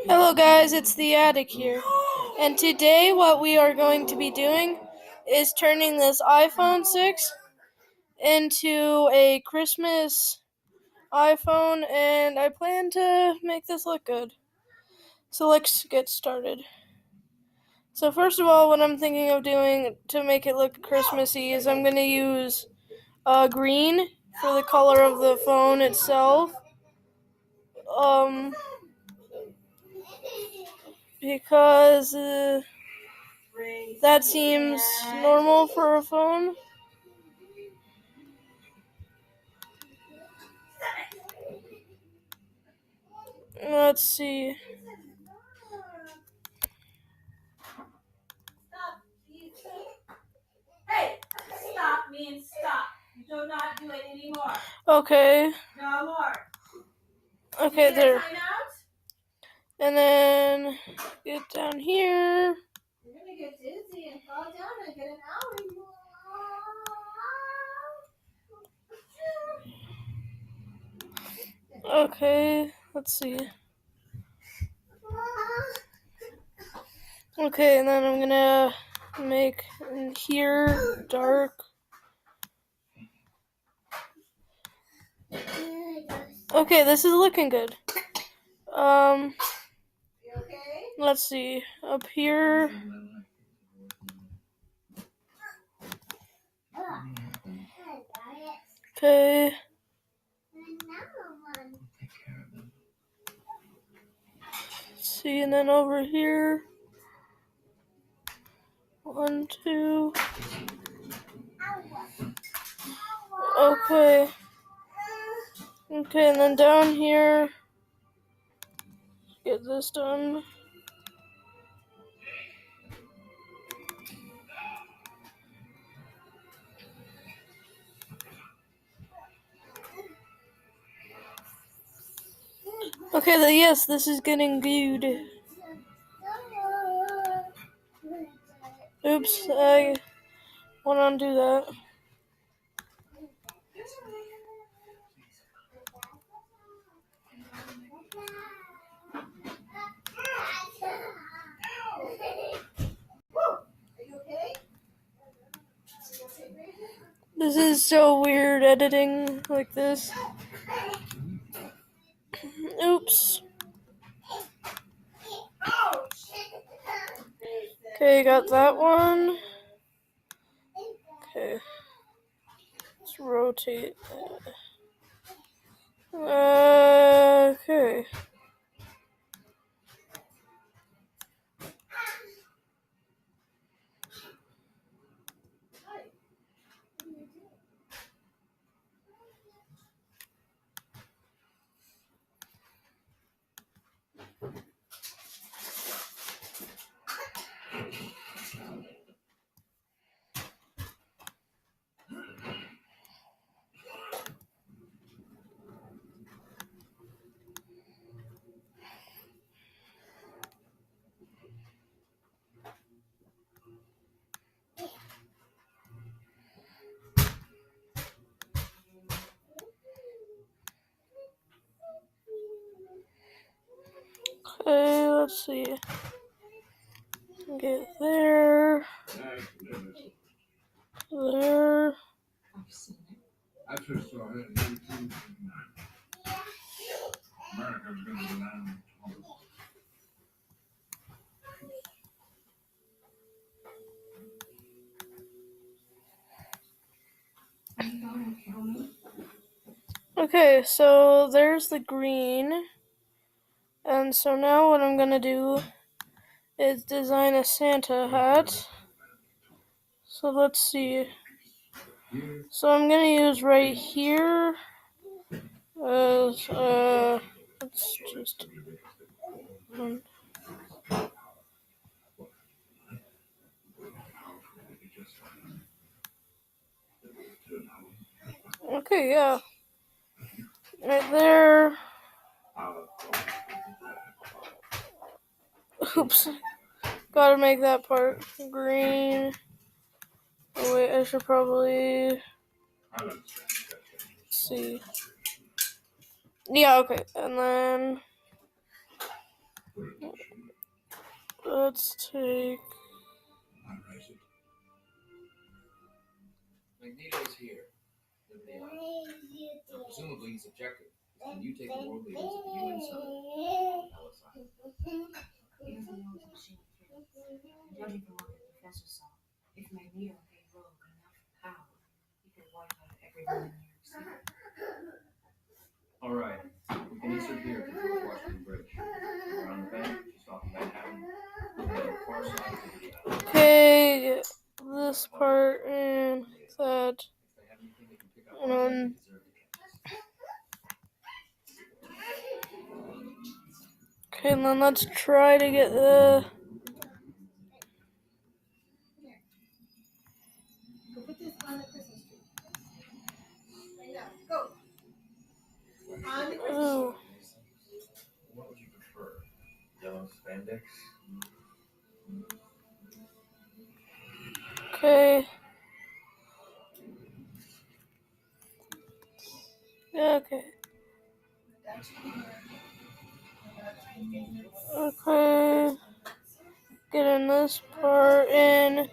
Hello guys, it's the Attic here. And today what we are going to be doing is turning this iPhone 6 into a Christmas iPhone, and I plan to make this look good. So let's get started. So first of all, what I'm thinking of doing to make it look Christmassy is I'm going to use green for the color of the phone itself. Because that seems normal for a phone. Let's see. Hey, stop means stop. You do not do it anymore. Okay. No more. Okay, there. Time out? And then get down here. You're gonna get dizzy and fall down and get an owie. Okay, let's see. Okay, and then I'm gonna make in here dark. Okay, this is looking good. You okay? Let's see. Up here. Okay. See, and then over here. 1, 2. Okay. Okay, and then down here. Get this done. Okay, yes, this is getting good. Oops, I want to undo that. Are you okay? This is so weird editing like this. Oops. Okay, got that one. Okay. Let's rotate that. Okay. Okay, let's see. Get there. There. I just saw it on YouTube. America's gonna be land. Okay, so there's the green. And so now what I'm gonna do is design a Santa hat. So let's see. So I'm gonna use right here as let's just okay, yeah. Right there. Oops. Gotta make that part green. Oh, wait, I should probably see. Yeah, okay. And then Let's take. Magneto's here. Now, presumably he's objective. Can you take the world leaders of the UN summit? LSI. He doesn't know his machine threats. And judging from what the professor saw, if Magneto gave Rogue enough power, he could wipe out everyone in New York City. Alright, we can insert here to George Washington Bridge. Around the bank, just off Manhattan, and then far side to the Okay, this part and that. If they have anything they can pick up And on, then they deserve the okay, and then let's try to get the. Go put this on the Christmas tree. Right now. Go. On the Christmas tree. Ooh. What would you prefer? Yellow spandex? Okay. Yeah, okay. Okay. Getting this part in.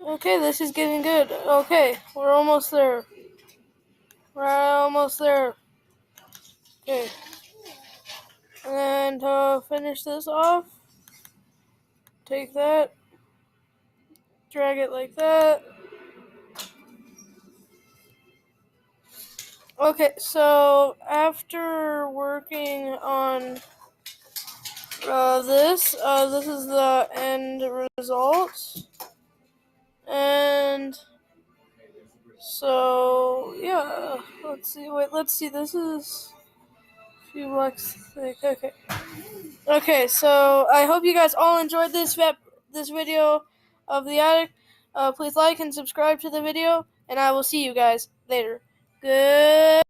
Okay, this is getting good. Okay, we're almost there. We're almost there. Okay. And to finish this off, take that, drag it like that. Okay, so after working on this is the end result. And so, yeah, let's see, this is a few blocks thick. Okay, so I hope you guys all enjoyed this video of the attic. Please like and subscribe to the video, and I will see you guys later. Good.